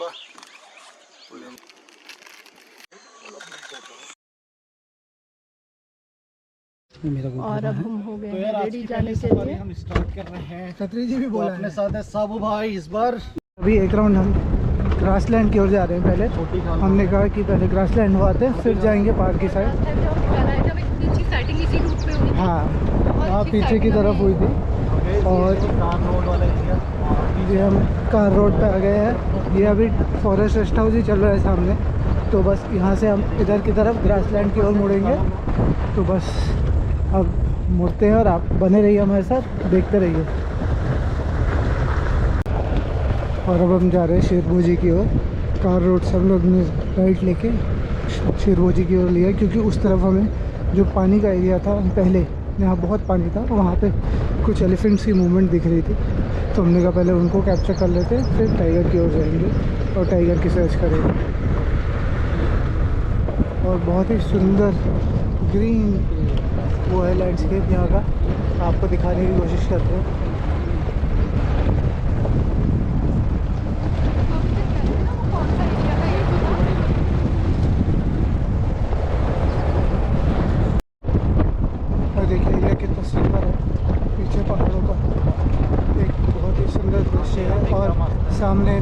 ऊपर। और अब हम हो गए तो हैं यार आज रेडी की जाने पहली के सफारी लिए। हम स्टार्ट कर रहे हैं। खत्री जी भी तो बोला अपने है। साथ है साबू भाई इस बार। अभी एक राउंड हम ग्रासलैंड की ओर जा रहे हैं। पहले हमने कहा कि पहले ग्रासलैंड हुआ आते हैं, फिर जाएंगे पार्क की साइड। हाँ, वहाँ पीछे की तरफ हुई थी। और कार रोड वाला एरिया, ये हम कार रोड पे आ गए हैं। ये अभी फॉरेस्ट रेस्ट हाउस ही चल रहा है सामने। तो बस यहाँ से हम इधर की तरफ ग्रासलैंड की ओर मुड़ेंगे। तो बस अब मुड़ते हैं और आप बने रहिए हमारे साथ, देखते रहिए। और अब हम जा रहे हैं शेरभोजी की ओर। कार रोड से हम लोग ने राइट लेके शेरभोजी की ओर लिया, क्योंकि उस तरफ हमें जो पानी का एरिया था पहले, जहाँ बहुत पानी था, वहाँ पे कुछ एलिफेंट्स की मूवमेंट दिख रही थी। तो हमने कहा पहले उनको कैप्चर कर लेते हैं, फिर टाइगर की ओर जाएंगे और टाइगर की सर्च करेंगे। और बहुत ही सुंदर ग्रीन वो है लैंडस्केप यहाँ का, आपको दिखाने की कोशिश करते हैं। और देखिए ये कितना सुंदर है, पीछे पहाड़ों का एक बहुत ही सुंदर दृश्य है। और सामने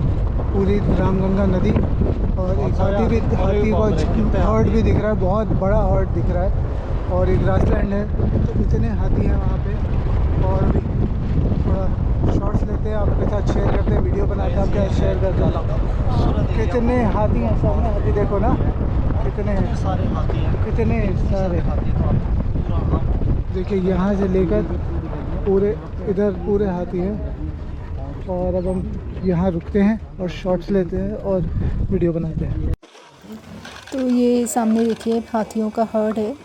पूरी रामगंगा नदी, और एक हाथी का हर्ट भी दिख रहा है, बहुत बड़ा हर्ट दिख रहा है। और एक ग्रासलैंड है, तो इतने हाथी हैं वहाँ पे। और भी थोड़ा शॉर्ट्स लेते हैं, आपके साथ शेयर करते हैं, वीडियो बनाते हैं, आपके साथ शेयर करते हैं। कितने हाथी हैं सामने, हाथी देखो ना कितने सारे हाथी हैं, कितने सारे हाथी। तो पूरा हम देखिए यहाँ से लेकर पूरे इधर पूरे हाथी हैं। और अब हम यहाँ रुकते हैं और शॉट्स लेते हैं और वीडियो बनाते हैं। तो ये सामने देखिए हाथियों का हर्ड है,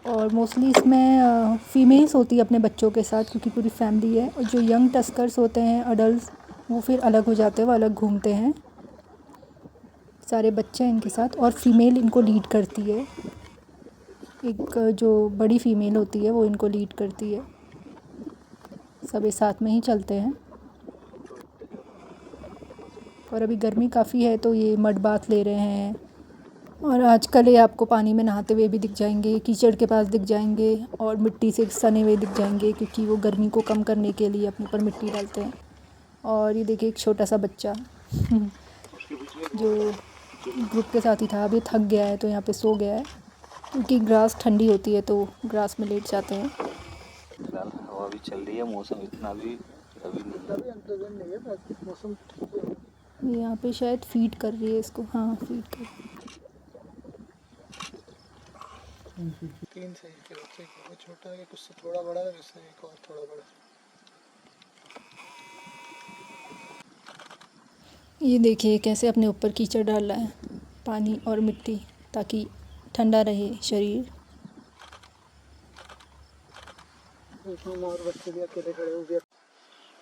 और मोस्टली इसमें फ़ीमेल्स होती है अपने बच्चों के साथ, क्योंकि पूरी फैमिली है। और जो यंग टस्कर्स होते हैं अडल्ट, वो फिर अलग हो जाते हैं, वो अलग घूमते हैं। सारे बच्चे हैं इनके साथ, और फीमेल इनको लीड करती है। एक जो बड़ी फीमेल होती है वो इनको लीड करती है। सब एक साथ में ही चलते हैं। और अभी गर्मी काफ़ी है, तो ये मड बाथ ले रहे हैं। और आजकल ये आपको पानी में नहाते हुए भी दिख जाएंगे, कीचड़ के पास दिख जाएंगे, और मिट्टी से सने हुए दिख जाएंगे, क्योंकि वो गर्मी को कम करने के लिए अपने ऊपर मिट्टी डालते हैं। और ये देखिए एक छोटा सा बच्चा जो ग्रुप के साथ ही था, अभी थक गया है तो यहाँ पे सो गया है, क्योंकि ग्रास ठंडी होती है तो ग्रास में लेट जाते हैं। फिलहाल हवा भी चल रही है, मौसम इतना भी अभी नहीं है, मौसम ठीक है। ये यहाँ पे शायद फीड कर रही है इसको, हाँ फीड कर। 3 से एक बहुत छोटा है, कुछ से थोड़ा बड़ा है, उससे एक और थोड़ा बड़ा। ये देखिए कैसे अपने ऊपर कीचड़ डाल रहा है, पानी और मिट्टी, ताकि ठंडा रहे शरीर। और बच्चे भी अकेले खड़े हुए।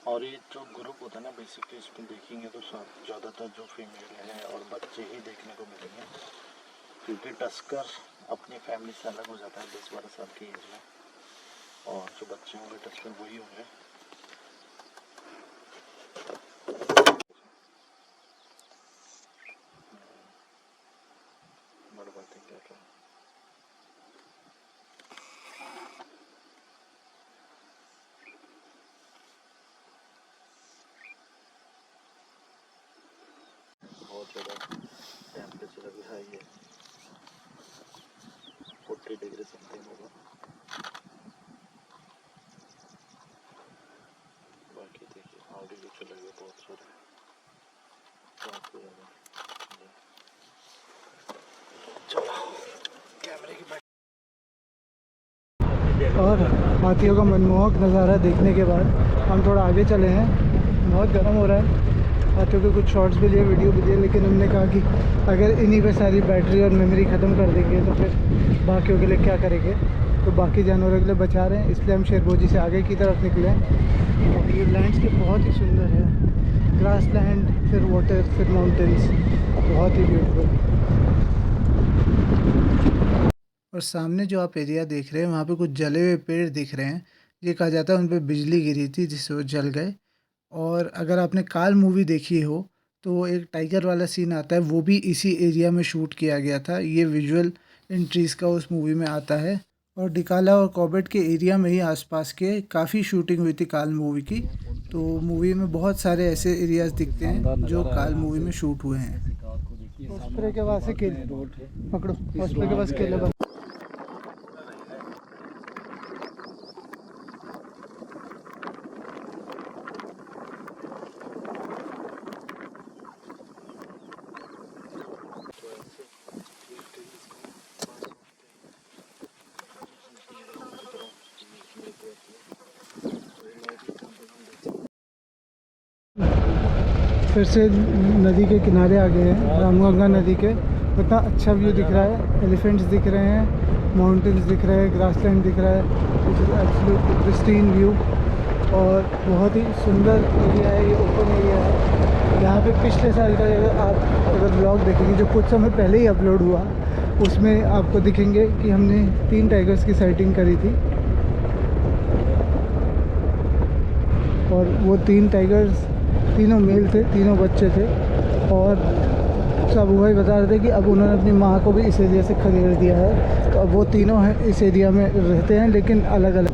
और ये जो ग्रुप होता है ना, बेसिकली इसमें देखेंगे तो ज़्यादातर जो फीमेल है और बच्चे ही देखने को मिलेंगे, क्योंकि टस्कर अपनी फैमिली से अलग हो जाता है 10-12 साल की एज में, और जो बच्चे होंगे टस्कर वही होंगे। बड़ बातें क्या क्या बहुत ज़्यादा टेम्परेचर अभी हाई है, 40 डिग्री समथिंग होगा। बाकी देखिए आगे भी चले गए बहुत सारे, काफ़ी ज़्यादा। चलो कैमरे की बैक। और हाथियों का मनमोहक नज़ारा देखने के बाद हम थोड़ा आगे चले हैं। बहुत गर्म हो रहा है, हाथियों के कुछ शॉट्स भी लिए, वीडियो भी लिए, लेकिन हमने कहा कि अगर इन्हीं पे सारी बैटरी और मेमोरी ख़त्म कर देंगे तो फिर बाकियों के लिए क्या करेंगे। तो बाकी जानवरों के लिए बचा रहे हैं, इसलिए हम शेरभोजी से आगे की तरफ निकले। और ये लैंडस्केप बहुत ही सुंदर है, ग्रास लैंड, फिर वाटर, फिर माउंटेन्स, बहुत ही ब्यूटीफुल। और सामने जो आप एरिया देख रहे हैं, वहाँ पे कुछ जले हुए पेड़ दिख रहे हैं। ये कहा जाता है उन पे बिजली गिरी थी जिससे वो जल गए। और अगर आपने काल मूवी देखी हो तो एक टाइगर वाला सीन आता है, वो भी इसी एरिया में शूट किया गया था। ये विजुअल एंट्रीज का उस मूवी में आता है। और डिकाला और कॉर्बेट के एरिया में ही आसपास के काफ़ी शूटिंग हुई थी काल मूवी की। तो मूवी में बहुत सारे ऐसे एरियाज दिखते हैं जो काल मूवी में शूट हुए हैं। हॉस्पिटल के पास से केले पकड़ो, हॉस्पिटल के पास केले बंद। फिर से नदी के किनारे आ गए हैं, रामगंगा नदी के। इतना अच्छा व्यू दिख रहा है, एलिफेंट्स दिख रहे हैं, माउंटेन्स दिख रहे हैं, ग्रासलैंड दिख रहा है, which is absolutely pristine view. और बहुत ही सुंदर एरिया है, ये ओपन एरिया है। यहाँ पे पिछले साल का अगर ब्लॉग देखेंगे जो कुछ समय पहले ही अपलोड हुआ, उसमें आपको दिखेंगे कि हमने 3 टाइगर्स की साइटिंग करी थी। और वो 3 टाइगर्स, तीनों मेल थे, तीनों बच्चे थे। और सब वही बता रहे थे कि अब उन्होंने अपनी माँ को भी इस एरिया से खदेड़ दिया है, तो अब वो तीनों हैं इस एरिया में रहते हैं, लेकिन अलग अलग।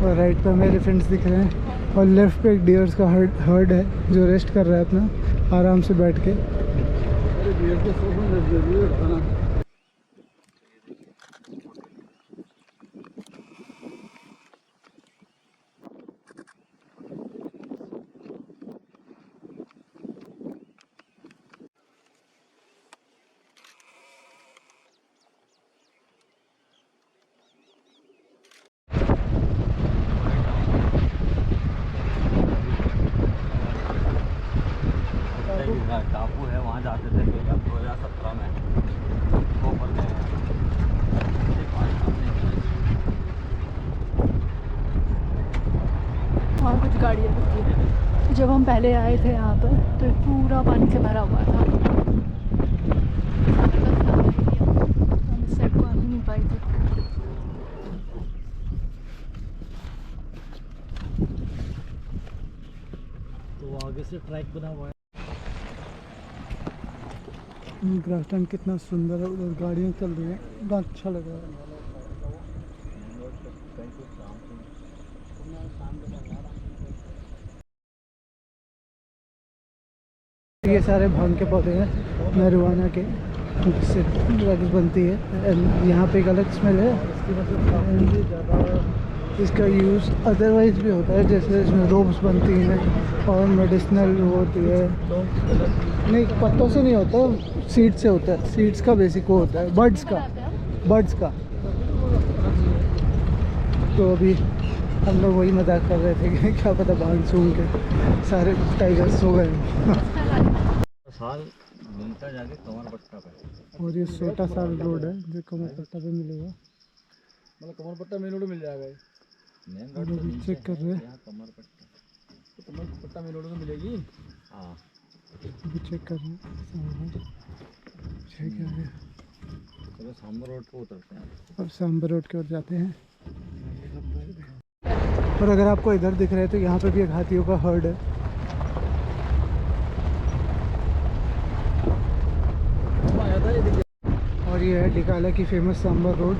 और राइट पे हमें एलिफेंट्स दिख रहे हैं, और लेफ्ट पे एक डियर्स का हर्ड है जो रेस्ट कर रहा है अपना आराम से बैठ के। टापू है, वहाँ जाते थे पहले, अब 2017 में ऊपर गए हैं। वहाँ कुछ गाड़ियाँ रुकी हैं। जब हम पहले आए थे यहाँ पर तो पूरा पानी से भरा हुआ था, हम इस साइड को आ नहीं पाए थे। तो आगे से ट्रैक बना हुआ है। ग्रासलैंड कितना सुंदर है, उधर गाड़ियाँ चल रही हैं, इतना अच्छा लग रहा है। ये सारे भांग के पौधे हैं marijuana के, जिससे ड्रग्स बनती है। एंड यहाँ पे एक अलग स्मेल है। इसका यूज़ अदरवाइज भी होता है, जैसे इसमें रोब्स बनती हैं और मेडिसिनल होती है। नहीं, पत्तों से नहीं होता, सीड से होता है। सीड्स का बेसिक वो होता है, बर्ड्स का। तो अभी हम लोग वही मजाक कर रहे थे कि क्या पता भांग सूंघ के सारे टाइगर्स सो गए। साल मिलता जाके कमर पट्टा पे। और ये छोटा सा रोड है जो कमर पट्टा पे मिलेगा। मतलब कमर पट्टा मेन रोड मिल जाएगा। मेन और रोड अभी चेक कर रहे हैं, यहाँ कमर पट्टा, तो कमर पट्टा मेन रोड में मिलेगी। हाँ अभी चेक कर रहे हैं। चेक कर रहे हैं। चलो सांबर रोड पे उतरते हैं। अब सांबर रोड की ओर जाते हैं। और अगर आपको इधर दिख रहे हैं तो यहाँ पे भी एक हाथियों का हर्ड है। और ये है डिकाला की फेमस सांबर रोड,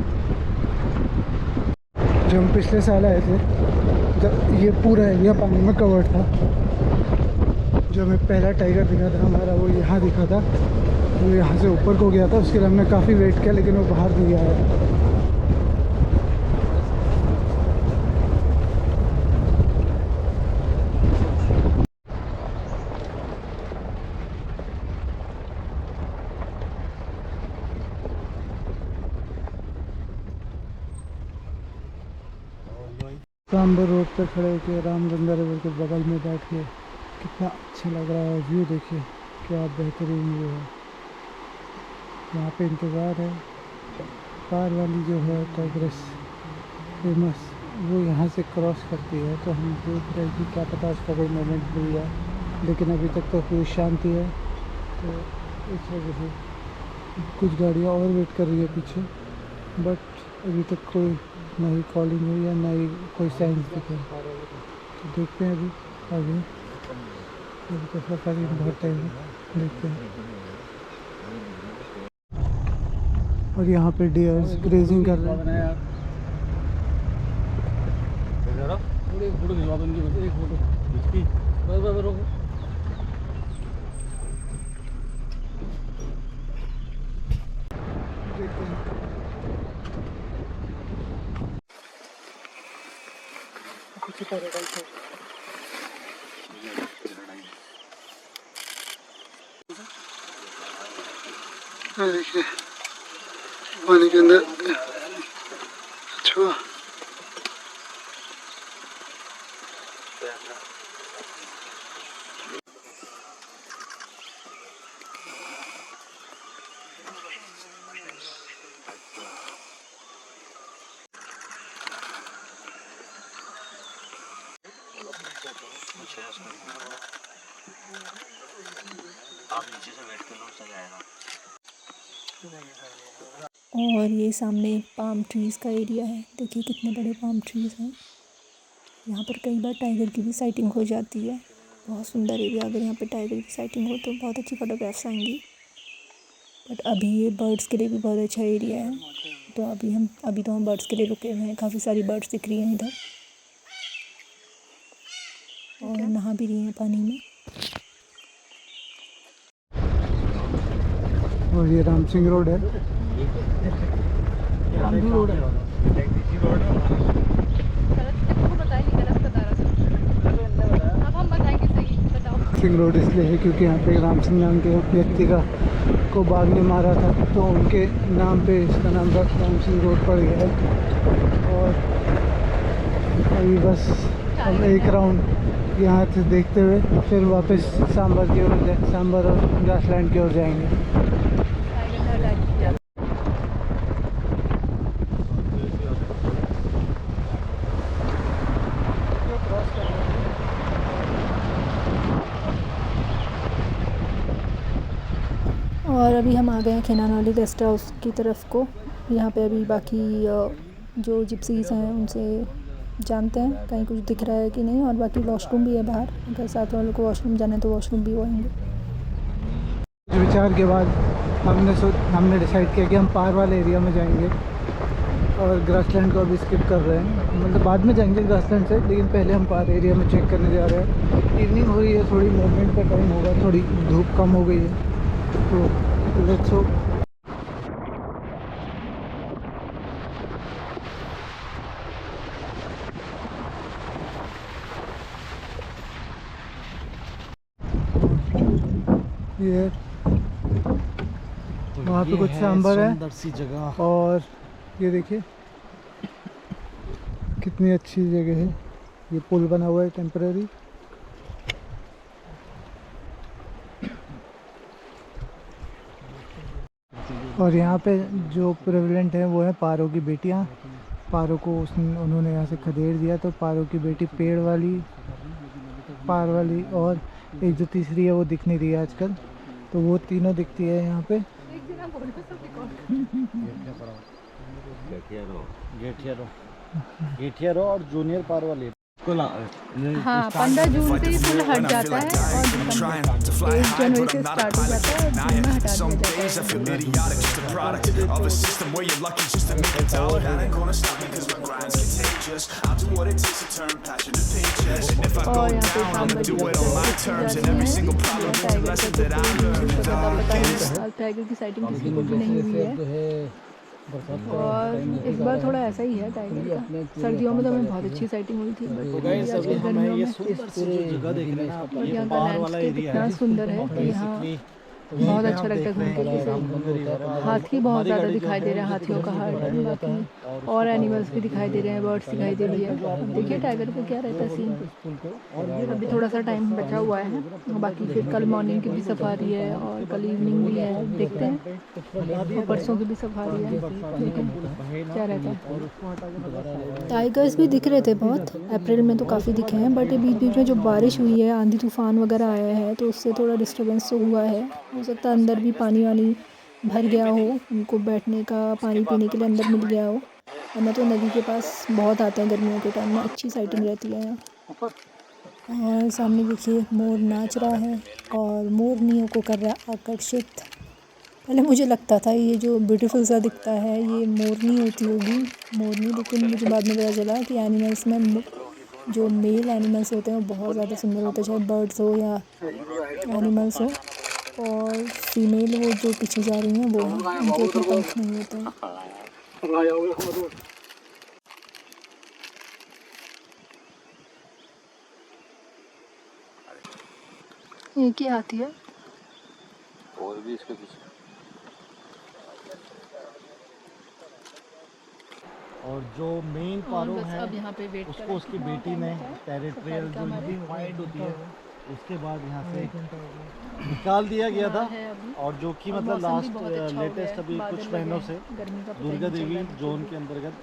जो हम पिछले साल आए थे जब ये पूरा एरिया पानी में कवर्ड था। जो हमें पहला टाइगर दिखा था हमारा, वो यहाँ दिखा था। वो यहाँ से ऊपर को गया था, उसके लिए हमने काफ़ी वेट किया, लेकिन वो बाहर नहीं आया। सांबर रोड पे खड़े होकर रामगंगा रिवर के बगल में बैठ के कितना अच्छा लग रहा है। व्यू देखिए क्या बेहतरीन व्यू है। यहाँ पे इंतज़ार है, कार वाली जो है टाइग्रेस फेमस, वो यहाँ से क्रॉस करती है। तो हम देख रहे हैं कि क्या पता उसका कोई मोमेंट मिल जाए, लेकिन अभी तक तो पूरी शांति है। तो इस वजह से कुछ गाड़ियाँ और वेट कर रही है पीछे, बट अभी तक कोई नई कॉलिंग हुई या नई कोई साइंस दिखे। तो देखते हैं अभी आगे। अभी तो सफारी में बहुत टाइम है, देखते हैं। और यहाँ पे डियर्स ग्रेजिंग कर रहे हैं। देखिए पानी के अंदर अच्छा आप नीचे से वेट कर लो, सही आएगा। और ये सामने पाम ट्रीज़ का एरिया है। देखिए कितने बड़े पाम ट्रीज़ हैं। यहाँ पर कई बार टाइगर की भी साइटिंग हो जाती है। बहुत सुंदर एरिया। अगर यहाँ पे टाइगर की साइटिंग हो तो बहुत अच्छी फ़ोटोग्राफ्स आएंगी। बट अभी ये बर्ड्स के लिए भी बहुत अच्छा एरिया है। तो अभी तो हम बर्ड्स के लिए रुके हुए हैं। काफ़ी सारी बर्ड्स दिख रही हैं इधर और नहा भी रही हैं पानी में। और ये राम सिंह रोड है। सिंह रोड इसलिए है क्योंकि यहाँ पे राम सिंह नाम के व्यक्ति को बाघ ने मारा था, तो उनके नाम पे इसका नाम राम सिंह रोड पड़ गया है। और अभी बस अब एक राउंड यहाँ से देखते हुए फिर वापस सांबर की ओर सांबर और ग्रासलैंड की ओर जाएंगे। और अभी हम आ गए हैं खिनानवाली गेस्ट हाउस की तरफ को। यहाँ पे अभी बाकी जो जिप्सीज़ हैं उनसे जानते हैं कहीं कुछ दिख रहा है कि नहीं। और बाकी वॉशरूम भी है बाहर, अगर साथ वालों को वॉशरूम जाना है तो वॉशरूम भी होंगे। विचार के बाद हमने डिसाइड किया कि हम पार वाले एरिया में जाएंगे और ग्रासलैंड को अभी स्किप कर रहे हैं। मतलब बाद में जाएंगे ग्रासलैंड से, लेकिन पहले हम पार एरिया में चेक करने जा रहे हैं। इवनिंग हो रही है, थोड़ी मूवमेंट का टाइम होगा, थोड़ी धूप कम हो गई है, तो लेट्स होप। ये वहाँ पे कुछ सांबर है, सुंदर सी जगह। और ये देखिए कितनी अच्छी जगह है। ये पुल बना हुआ है टेम्पररी। और यहाँ पे जो प्रेवलेंट है वो है पारों की बेटियाँ। पारों को उन्होंने यहाँ से खदेड़ दिया, तो पारों की बेटी पेड़ वाली, पार वाली और एक जो तीसरी है वो दिख नहीं रही है आजकल, तो वो तीनों दिखती है यहाँ पे। गेठियारो और जूनियर पार वाले। हाँ, 15 जून से ही पुल हट जाता है और 1 जनवरी से स्टार्ट हो जाता है और जून में हटा दिया जाता है। और यहाँ पे टाइगर की साइटिंग किसी को भी नहीं हुई है। और इस बार थोड़ा ऐसा ही है टाइगर का। सर्दियों में तो हमें बहुत अच्छी साइटिंग हुई थी, बट आजकल गर्मियों में यहाँ का लैंडस्केप इतना सुंदर है कि यहाँ बहुत अच्छा लगता है घूम के। जैसे हाथी बहुत ज़्यादा दिखाई दे रहे हैं, हाथियों का हार्ट है, बाकी और एनिमल्स भी दिखाई दे रहे हैं, बर्ड्स दिखाई दे रही है। देखिए टाइगर का क्या रहता है सीन। अभी थोड़ा सा टाइम बचा हुआ है, बाकी फिर कल मॉर्निंग की भी सफारी है और कल इवनिंग भी है, देखते हैं। और परसों की भी सफारी है, लेकिन क्या रहता है। टाइगर्स भी दिख रहे थे बहुत, अप्रैल में तो काफ़ी दिखे हैं, बट बीच बीच में जो बारिश हुई है, आंधी तूफान वगैरह आया है, तो उससे थोड़ा डिस्टर्बेंस तो हुआ है। हो सकता है अंदर भी पानी वानी भर गया हो, उनको बैठने का, पानी पीने के लिए अंदर मिल गया हो। वरना तो नदी के पास बहुत आते हैं गर्मियों के टाइम में, अच्छी साइटिंग रहती है यहाँ। और सामने देखिए मोर नाच रहा है और मोरनियों को कर रहा है आकर्षित। पहले मुझे लगता था ये जो ब्यूटीफुल सा दिखता है ये मोरनी होती होगी, मोरनी, लेकिन मुझे बाद में पता चला कि एनिमल्स में जो मेल एनिमल्स होते हैं वो बहुत ज़्यादा सुंदर होते हैं, चाहे बर्ड्स हो या एनिमल्स हो, और फीमेल वो जो पीछे जा रही हैं वो हैं, उनके इतने पंख नहीं होते हैं। ये क्या आती है? और भी इसके पीछे। और जो मेन पारो है अब यहाँ पे वेट उसको उसकी बेटी ने टेरिटोरियल जो इनकी वाइड होती है उसके बाद यहाँ से निकाल दिया गया था। और जो कि मतलब लास्ट लेटेस्ट अभी कुछ महीनों से दुर्गा देवी जोन के अंतर्गत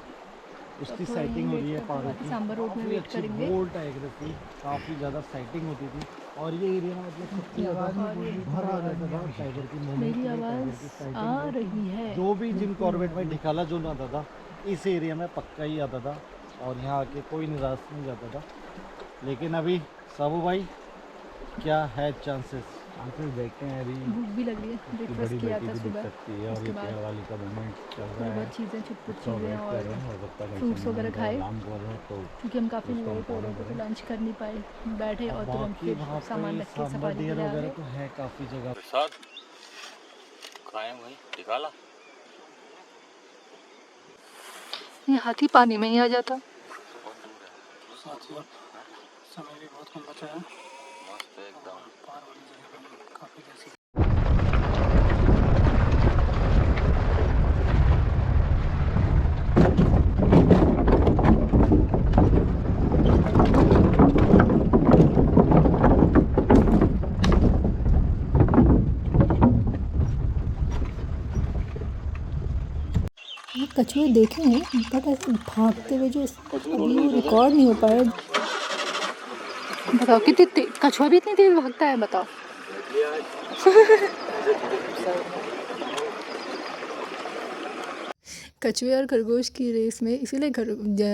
उसकी साइटिंग हो रही है पारो की। काफ़ी अच्छी बोल्ड टाइगर थी, काफ़ी ज़्यादा साइटिंग होती थी। और ये एरिया ना मतलब सबसे ज़्यादा भरा रहता था टाइगर की मूवमेंट, टाइगर की साइटिंग। जो भी जिम कॉर्बेट में ढिकाला जोन आता था इस एरिया में पक्का ही आता था और यहाँ आके कोई निराश नहीं जाता था। लेकिन अभी साबू भाई क्या है चांसेस देखते हैं। अभी भूख भी लग रही है, ब्रेकफास्ट किया था सुबह, और उसके बाद वाली का मोमेंट चल रहा थोड़ी है। बहुत चीज़ें छुट चीज़ें और फ्रूट्स वगैरह खाए, तो क्योंकि हम काफ़ी लेट हो रहे थे तो लंच कर नहीं पाए, बैठे और तुरंत बाकी फिर वहाँ सामान पे रख के सांबर सफारी डियर के लिए आ वगैरह गए। तो है काफ़ी जगह। प्रसाद खाए वहीं निकाला। ये हाथी पानी में ही आ जाता। साथियों समय भी बहुत कम बचा है, मस्त एकदम। पार वाली जगह पे काफ़ी जैसी ये कछुए देखे हैं बट ऐसे भागते हुए जो अभी वो रिकॉर्ड नहीं हो पाया। बताओ कितनी कछुआ भी इतनी तेज भागता है, बताओ। कछुए और खरगोश की रेस में इसीलिए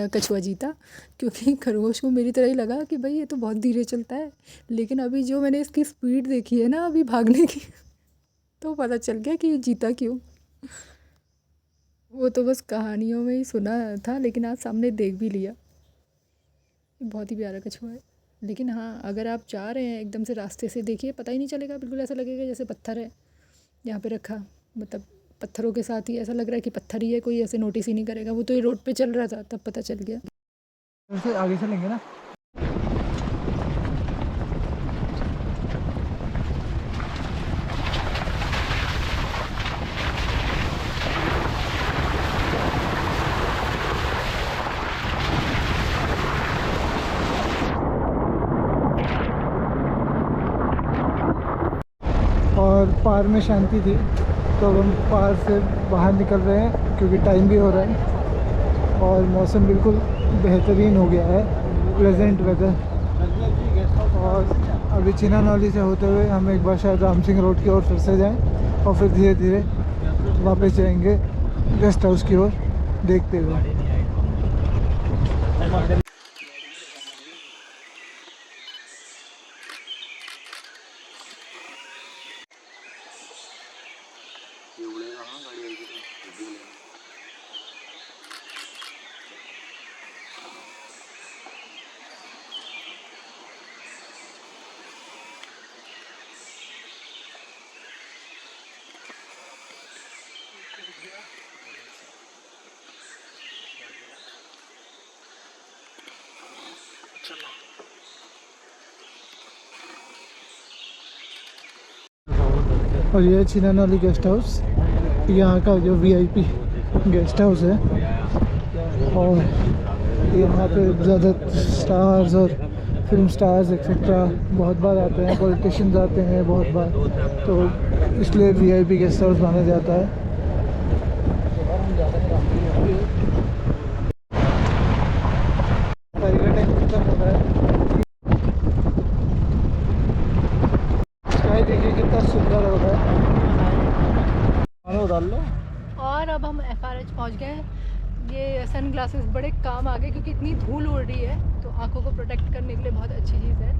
कछुआ जीता, क्योंकि खरगोश को मेरी तरह ही लगा कि भाई ये तो बहुत धीरे चलता है, लेकिन अभी जो मैंने इसकी स्पीड देखी है ना अभी भागने की तो पता चल गया कि ये जीता क्यों। वो तो बस कहानियों में ही सुना था, लेकिन आज सामने देख भी लिया। बहुत ही प्यारा कछुआ है। लेकिन हाँ, अगर आप जा रहे हैं एकदम से रास्ते से देखिए, पता ही नहीं चलेगा, बिल्कुल ऐसा लगेगा जैसे पत्थर है यहाँ पे रखा, मतलब पत्थरों के साथ ही ऐसा लग रहा है कि पत्थर ही है, कोई ऐसे नोटिस ही नहीं करेगा। वो तो ये रोड पे चल रहा था तब पता चल गया। से आगे चलेंगे ना। और पार में शांति थी तो हम पार से बाहर निकल रहे हैं क्योंकि टाइम भी हो रहा है और मौसम बिल्कुल बेहतरीन हो गया है, प्लेजेंट वेदर। और अभी चिनानौली से होते हुए हम एक बार शायद राम सिंह रोड की ओर फिर से जाएं और फिर धीरे धीरे वापस जाएंगे गेस्ट हाउस की ओर देखते हुए। और ये चिनानौली गेस्ट हाउस यहाँ का जो वीआईपी गेस्ट हाउस है, और यहाँ पे ज़्यादा स्टार्स और फिल्म स्टार्स एक्सेट्रा बहुत बार आते हैं, पॉलिटिशियंस आते हैं बहुत बार, तो इसलिए वीआईपी गेस्ट हाउस माना जाता है। टाइगर टाइम खत्म हो रहा है, स्काई देखिए कितना सुंदर हो रहा है। डाल लो। और अब हम FRH पहुंच गए। ये सन ग्लासेस बड़े काम आ गए क्योंकि इतनी धूल उड़ रही है, तो आंखों को प्रोटेक्ट करने के लिए बहुत अच्छी चीज़ है।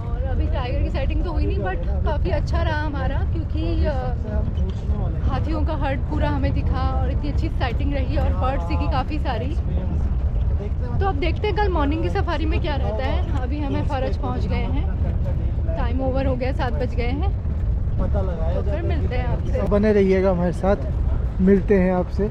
और अभी टाइगर की साइटिंग तो हुई नहीं, बट काफ़ी अच्छा रहा हमारा, क्योंकि हाथियों का हर्ड पूरा हमें दिखा और इतनी अच्छी साइटिंग रही और बर्ड्स दिखी काफ़ी सारी। तो अब देखते हैं कल मॉर्निंग की सफारी में क्या रहता है। अभी हमें फरज पहुंच गए हैं, टाइम ओवर हो गया, 7 बज गए हैं। पता लगाया तो फिर मिलते हैं आपसे। बने रहिएगा हमारे साथ, मिलते हैं आपसे।